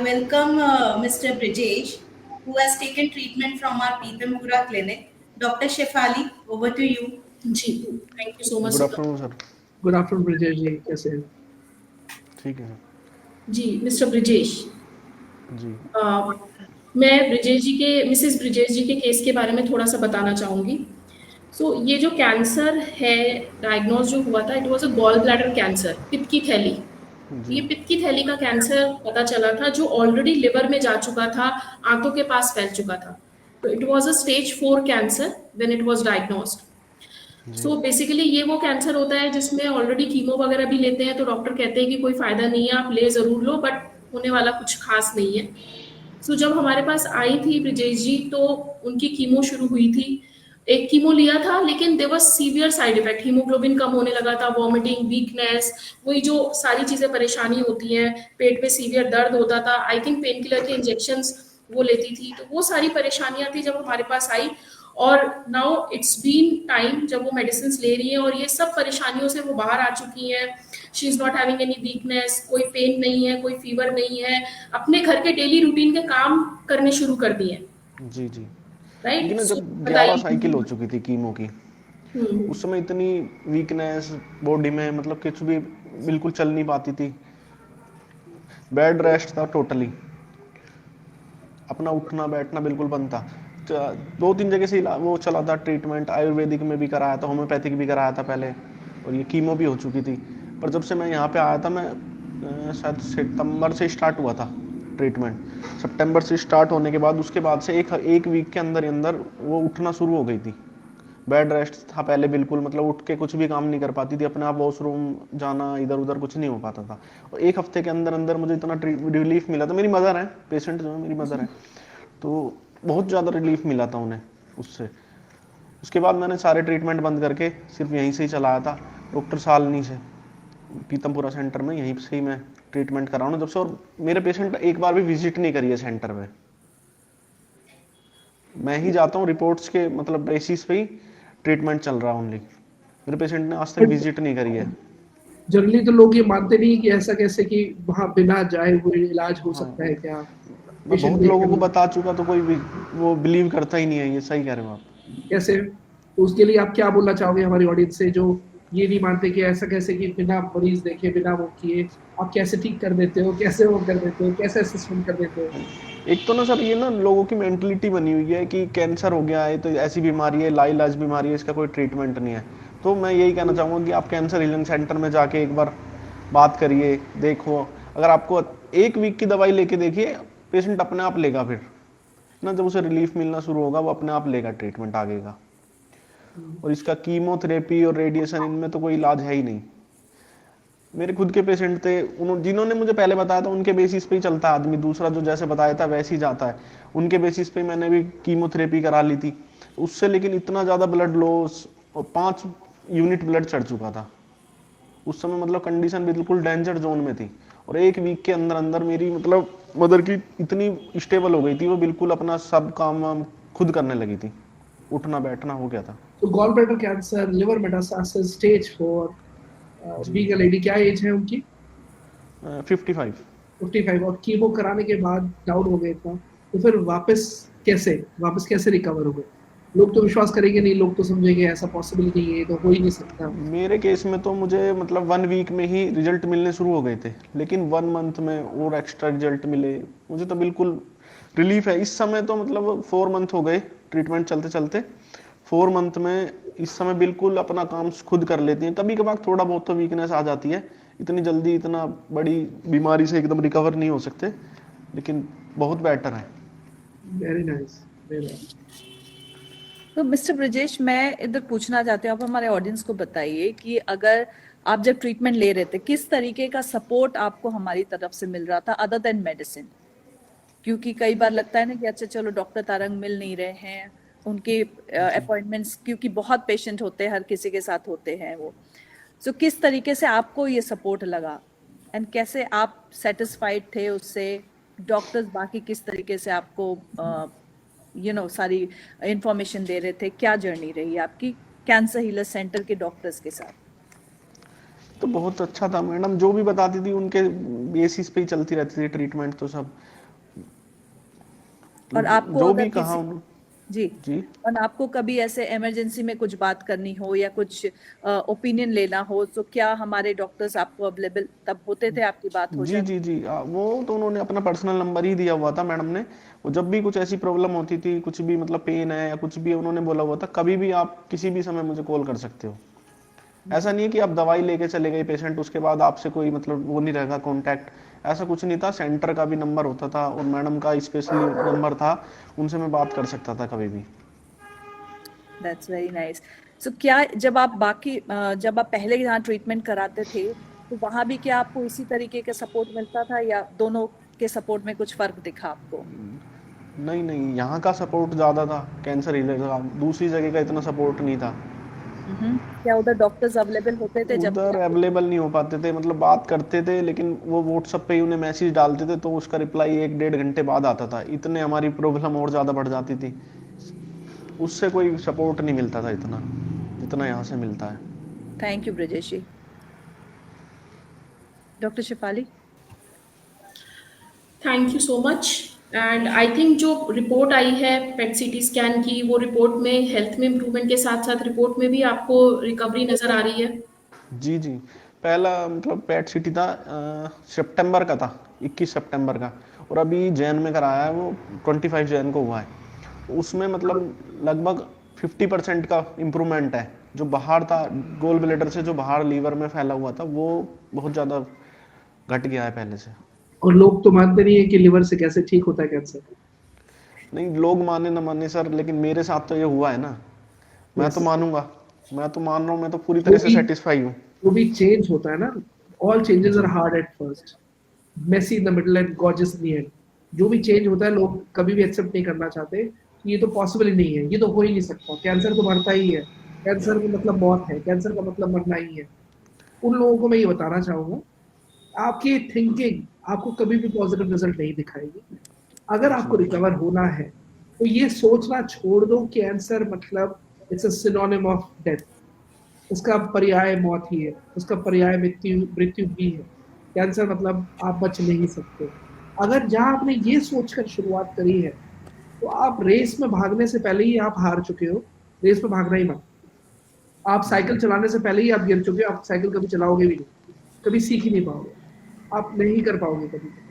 welcome Mr. Brijesh, who has taken treatment from our Pitampura clinic. Dr. Shefali, over to you. जी, thank you so much good sir. Afternoon sir. Good afternoon Brijesh ji, कैसे हैं? ठीक है sir. जी mister Brijesh, जी मैं missus Brijesh जी के case के बारे में थोड़ा सा बताना चाहूँगी। ये जो कैंसर है डायग्नोज जो हुआ था, it was a gall bladder cancer, पित्त की थैली। जी ये पित्त की थैली का कैंसर पता चला था जो ऑलरेडी लिवर में जा चुका था, आंतों के पास फैल चुका था। तो it was a stage 4 cancer when it was diagnosed. जी बेसिकली ये वो कैंसर होता है जिसमें ऑलरेडी कीमो वगैरह भी लेते हैं, तो डॉक्टर कहते हैं कि कोई फायदा नहीं है, आप ले जरूर लो, बट होने वाला कुछ खास नहीं है। जब हमारे पास आई थी ब्रिजेश जी, तो उनकी कीमो शुरू हुई थी। एक कीमो लिया था, लेकिन there was severe side effect, haemoglobin कम होने लगा था, वॉमिटिंग, वीकनेस, वही जो सारी चीजें परेशानी होती हैं, पेट में सीवियर दर्द होता था। आई थिंक पेन किलर के इंजेक्शंस वो लेती थी, तो वो सारी परेशानियां थी जब हमारे पास आई। और नाउ इट्स बीन टाइम जब वो मेडिसिन ले रही है और ये सब परेशानियों से वो बाहर आ चुकी हैं। She is not having any weakness, कोई पेन नहीं है, कोई फीवर नहीं है, अपने घर के डेली रूटीन के काम करने शुरू कर दिए। जी जी राइट, लेकिन सो जब 11 बताइए। साइकिल हो चुकी थी कीमो की, हम्म, उस समय इतनी वीकनेस बॉडी में, मतलब कुछ भी बिल्कुल चल नहीं पाती थी। बेड रेस्ट था टोटली, अपना उठना बैठना बिल्कुल बंद था। 2-3 जगह से वो चला था ट्रीटमेंट, आयुर्वेदिक में भी कराया था, होम्योपैथिक भी कराया था पहले, और ये कीमो भी हो चुकी थी। पर जब से मैं यहाँ पे आया था, मैं शायद सितंबर से स्टार्ट हुआ था ट्रीटमेंट। सितंबर से स्टार्ट होने के बाद उसके बाद से एक वीक के अंदर ही अंदर वो उठना शुरू हो गई थी। बेड रेस्ट था पहले बिल्कुल, मतलब उठ के कुछ भी काम नहीं कर पाती थी, अपने आप वॉशरूम जाना, इधर उधर कुछ नहीं हो पाता था। और एक हफ्ते के अंदर अंदर मुझे इतना रिलीफ मिला था। मेरी मदर है, पेशेंट जो है मेरी मदर है, तो बहुत ज़्यादा रिलीफ मिला था उन्हें उससे। उसके बाद मैंने सारे ट्रीटमेंट बंद करके सिर्फ यहीं से ही चलाया था, डॉक्टर सालनी से, पीतमपुरा सेंटर में, यहीं से ही मैं ट्रीटमेंट करा हूँ जब से। और मेरे पेशेंट एक बार भी विजिट नहीं करी है सेंटर में, मैं ही जाता हूँ रिपोर्ट्स के मतलब बेसिस पे ही ट्रीटमेंट चल रहा है ओनली। मेरे पेशेंट ने आज तक विजिट नहीं करी है। जनरली तो लोग ये मानते नहीं कि ऐसा कैसे कि वहाँ बिना जाए हुए इलाज हो हाँ, सकता है क्या? मैं पेशेंट बहुत लोगों को बता चुका, तो कोई भी वो बिलीव करता ही नहीं है। ये सही कह रहे हो आप। कैसे, तो उसके लिए आप क्या बोलना चाहोगे हमारी ऑडियंस से जो ये नहीं मानते कि ऐसा कैसे कि बिना मरीज देखे, बिना वो किए आप कैसे ठीक कर देते हो, कैसे वो कर देते हो, कैसे असेसमेंट कर देते हो? एक तो ना सर, ये ना लोगों की मेंटलिटी बनी हुई है कि कैंसर हो गया है तो ऐसी बीमारी है, लाइलाज बीमारी है, इसका कोई ट्रीटमेंट नहीं है। तो मैं यही कहना चाहूँगा कि आप कैंसर हीलिंग सेंटर में जाके एक बार बात करिए, देखो। अगर आपको 1 वीक की दवाई लेके देखिए, पेशेंट अपने आप लेगा। फिर ना जब उसे रिलीफ मिलना शुरू होगा, वो अपने आप लेगा ट्रीटमेंट आगे का। और इसका कीमोथेरेपी और रेडिएशन, इनमें तो कोई इलाज है ही नहीं। मेरे खुद के पेशेंट थे, उन्होंने जिन्होंने मुझे पहले बताया था, उनके बेसिस पे ही चलता है आदमी। दूसरा जो जैसे बताया था वैसे ही जाता है, उनके बेसिस पे मैंने भी कीमोथेरेपी करा ली थी उससे। लेकिन इतना ज़्यादा ब्लड लॉस, और 5 यूनिट ब्लड चढ़ चुका था उस समय, मतलब कंडीशन बिल्कुल डेंजर जोन में थी। और 1 वीक के अंदर अंदर मेरी मतलब मदर की इतनी स्टेबल हो गई थी, वो बिल्कुल अपना सब काम वाम खुद करने लगी थी, उठना बैठना हो गया था। तो gall bladder cancer, liver metastasis, stage 4, जी बीइंग अ लेडी, क्या एज है उनकी? 55। 55, और कीमो कराने के बाद डाउन हो गए इतना, तो फिर वापस कैसे रिकवर हो गए? लोग तो विश्वास करेंगे नहीं, लोग तो समझेंगे ऐसा पॉसिबल नहीं है, ये तो हो ही नहीं सकता। मेरे केस में तो मुझे मतलब 1 वीक में ही रिजल्ट मिलने शुरू हो गए थे, लेकिन 1 मंथ में और एक्स्ट्रा रिजल्ट मिले मुझे, तो बिल्कुल रिलीफ है इस समय। तो मतलब 4 मंथ हो गए ट्रीटमेंट चलते चलते, 4 मंथ में इस समय बिल्कुल अपना काम खुद कर लेती हैं। कभी कभार थोड़ा बहुत तो वीकनेस आ जाती है, इतनी जल्दी इतना बड़ी बीमारी से एकदम रिकवर नहीं हो सकते, लेकिन बहुत बेटर है। Very nice, very nice. तो मिस्टर ब्रजेश, मैं इधर पूछना चाहती हूँ, आप हमारे ऑडियंस को बताइए कि अगर आप जब ट्रीटमेंट ले रहे थे, किस तरीके का सपोर्ट आपको हमारी तरफ से मिल रहा था अदर देन मेडिसिन? क्योंकि कई बार लगता है ना कि अच्छा चलो डॉक्टर तारंग मिल नहीं रहे हैं, उनके अपॉइंटमेंट्स क्योंकि बहुत पेशेंट होते हैं, हर किसी के साथ होते हैं वो। सो किस तरीके से आपको ये सपोर्ट लगा एंड कैसे आप सेटिस्फाइड थे उससे? डॉक्टर्स बाकी किस तरीके से आपको सारी इंफॉर्मेशन दे रहे थे? क्या जर्नी रही आपकी कैंसर हीलर सेंटर के डॉक्टर्स के साथ? तो बहुत अच्छा था मैडम, जो भी बताती थी उनके बेसिस पे ही चलती रहती थी ट्रीटमेंट तो सब। और आपको जो अगर भी कहा किसी जी जी और आपको कभी ऐसे इमरजेंसी में कुछ बात करनी हो या कुछ ओपिनियन लेना हो तो क्या हमारे डॉक्टर्स आपको अवेलेबल तब होते थे, आपकी बात हो जी जाती? जी जी वो तो उन्होंने अपना पर्सनल नंबर ही दिया हुआ था मैडम ने। वो जब भी कुछ ऐसी प्रॉब्लम होती थी, कुछ भी मतलब पेन है या कुछ भी, उन्होंने बोला हुआ था कभी भी आप किसी भी समय मुझे कॉल कर सकते हो। ऐसा नहीं है कि आप दवाई लेके चले गए पेशेंट, उसके बाद आपसे कोई मतलब वो नहीं रहेगा कांटेक्ट, ऐसा कुछ नहीं था। सेंटर का भी नंबर होता था और मैडम का स्पेशली नंबर था, उनसे मैं बात कर सकता था कभी भी। That's very nice. सो क्या जब आप जब आप पहले यहाँ ट्रीटमेंट कराते थे तो वहां भी क्या आपको इसी तरीके का सपोर्ट मिलता था या दोनों के सपोर्ट में कुछ फर्क दिखा आपको? नहीं नहीं, यहाँ का सपोर्ट ज़्यादा था कैंसर रिलेटेड का, दूसरी जगह का इतना सपोर्ट नहीं था। क्या उधर डॉक्टर्स अवेलेबल होते थे जब भी उधर आपको? अवेलेबल नहीं हो पाते थे, मतलब बात करते थे लेकिन वो व्हाट्सएप पे ही उन्हें मैसेज डालते थे तो उसका रिप्लाई 1-1.5 घंटे बाद आता था, इतने हमारी प्रॉब्लम और ज़्यादा बढ़ जाती थी। उससे कोई सपोर्ट नहीं मिलता था इतना जितना यहाँ से मिलता है। Thank you Brajesh ji. Doctor Shifali? Thank you so much. And I think जो रिपोर्ट आई है पेट सीटी स्कैन की, वो रिपोर्ट में हेल्थ में इम्प्रूवमेंट के साथ साथ रिपोर्ट में भी आपको रिकवरी नज़र आ रही है? जी जी, पहला मतलब पेट सिटी था सितंबर का था, 21 सितंबर का, और अभी जैन में कराया है वो 25 जैन को हुआ है। उसमें मतलब लगभग 50% का इम्प्रूवमेंट है। जो बाहर था गोल ब्लेडर से, जो बाहर लीवर में फैला हुआ था, वो बहुत ज़्यादा घट गया है पहले से। और लोग तो मानते नहीं है कि लिवर से कैसे ठीक होता है कैंसर। नहीं, लोग माने ना माने सर, लेकिन मेरे साथ तो ये हुआ है ना, मैं तो Yes. मानूंगा, मैं तो मान रहा हूँ, मैं तो पूरी जो तरह से भी सेटिस्फाई हूँ। जो भी चेंज होता है ना, ऑल चेंजेस आर जी hard at first, messy in the middle and gorgeous in the end. जो भी चेंज होता है लोग कभी भी एक्सेप्ट नहीं करना चाहते कि ये तो पॉसिबल ही नहीं है, ये तो हो ही नहीं सकता, कैंसर तो मरता ही है, कैंसर का मतलब मौत है, कैंसर का मतलब मरना ही है। उन लोगों को मैं ये बताना चाहूंगा, आपकी थिंकिंग आपको कभी भी पॉजिटिव रिजल्ट नहीं दिखाएगी। अगर आपको जी रिकवर होना है तो ये सोचना छोड़ दो कि कैंसर मतलब it's a synonym of death. उसका पर्याय मौत ही है, उसका पर्याय मृत्यु मृत्यु भी है। कैंसर मतलब आप बच नहीं सकते। अगर जहां आपने ये सोचकर शुरुआत करी है तो आप रेस में भागने से पहले ही आप हार चुके हो। रेस में भागना ही मत। आप साइकिल चलाने से पहले ही आप गिर चुके हो, आप साइकिल कभी चलाओगे भी नहीं, कभी सीख ही नहीं पाओगे, आप नहीं कर पाओगे कभी भी।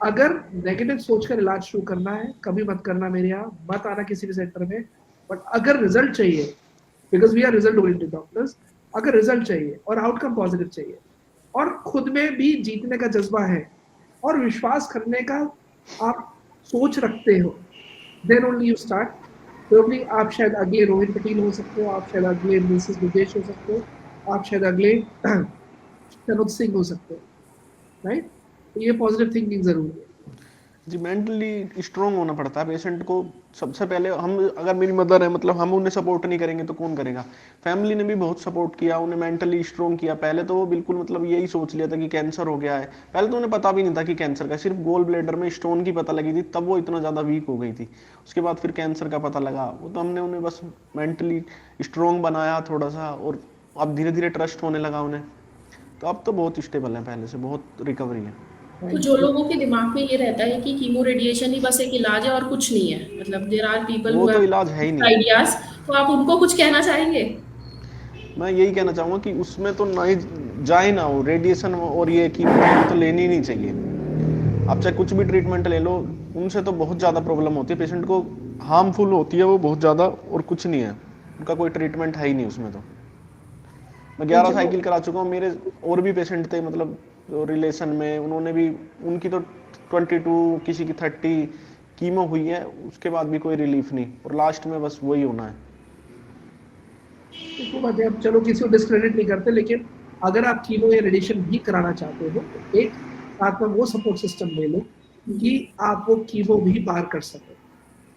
अगर नेगेटिव सोचकर इलाज शुरू करना है, कभी मत करना मेरे यहाँ, मत आना किसी भी सेंटर में। बट अगर रिजल्ट चाहिए, because we are result oriented doctors, अगर रिजल्ट चाहिए और आउटकम पॉजिटिव चाहिए और खुद में भी जीतने का जज्बा है और विश्वास करने का आप सोच रखते हो, then only you start. Probably आप शायद अगले रोहित पटेल हो सकते हो, आप शायद अगले मिसेस ब्रजेश हो सकते हो, आप शायद अगले तनुज सिंह हो सकते हो, राइट? तो ये पॉजिटिव थिंकिंग जरूरी है। जी, मेंटली स्ट्रांग होना पड़ता है पेशेंट को सबसे पहले। हम अगर मेरी मदर है, मतलब हम उन्हें सपोर्ट नहीं करेंगे तो कौन करेगा। फैमिली ने भी बहुत सपोर्ट किया, उन्हें मेंटली स्ट्रांग किया। पहले तो वो बिल्कुल मतलब यही सोच लिया था कि कैंसर हो गया है। पहले तो उन्हें पता भी नहीं था कि कैंसर का, सिर्फ गोल ब्लेडर में स्टोन की पता लगी थी, तब वो इतना ज़्यादा वीक हो गई थी। उसके बाद फिर कैंसर का पता लगा, वो तो हमने उन्हें बस मेंटली स्ट्रांग बनाया थोड़ा सा, और अब धीरे धीरे ट्रस्ट होने लगा उन्हें। तो अब तो बहुत स्टेबल है, पहले से बहुत रिकवरी है। तो जो लोगों के दिमाग में ये रहता है कि कीमो रेडिएशन ही बस एक इलाज है और कुछ नहीं है, मतलब देयर आर पीपल वो हु तो हैव इलाज है ही नहीं। आइडियाज, तो आप उनको कुछ कहना चाहेंगे? मैं यही कहना चाहूंगा कि उसमें तो ना ही जाए ना हो, रेडिएशन और ये कीमो तो लेनी ही नहीं चाहिए। आप चाहे कुछ भी ट्रीटमेंट ले लो, उनसे तो बहुत ज़्यादा प्रॉब्लम होती है पेशेंट को, हार्मफुल होती है वो बहुत ज़्यादा, और कुछ नहीं है उनका, कोई ट्रीटमेंट है ही नहीं उसमें। तो मैं 11 साइकिल करा चुका हूँ, मेरे और भी पेशेंट थे मतलब रिलेशन में, उन्होंने भी, उनकी तो 22 किसी की 30 कीमो हुई है, उसके बाद भी कोई रिलीफ नहीं, और लास्ट में बस वही होना है। देखो बात है, अब चलो किसी को डिस्क्रेडिट नहीं करते, लेकिन अगर आप कीमो या रेडिएशन भी कराना चाहते हो तो एक साथ में वो सपोर्ट सिस्टम ले लो कि आप वो कीमो भी पार कर सको,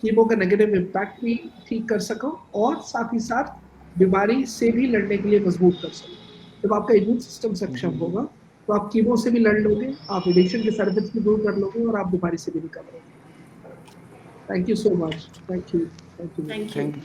कीमो का नेगेटिव इम्पैक्ट भी ठीक कर सको और साथ ही साथ बीमारी से भी लड़ने के लिए मजबूत कर सको। जब आपका इम्यून सिस्टम सक्षम होगा तो आप कीमो से भी लड़ लोगे, आप रेडिएशन के साइड इफेक्ट्स भी दूर कर लोगे और आप बीमारी से भी निकल लोगे। Thank you so much. Thank you. Thank you.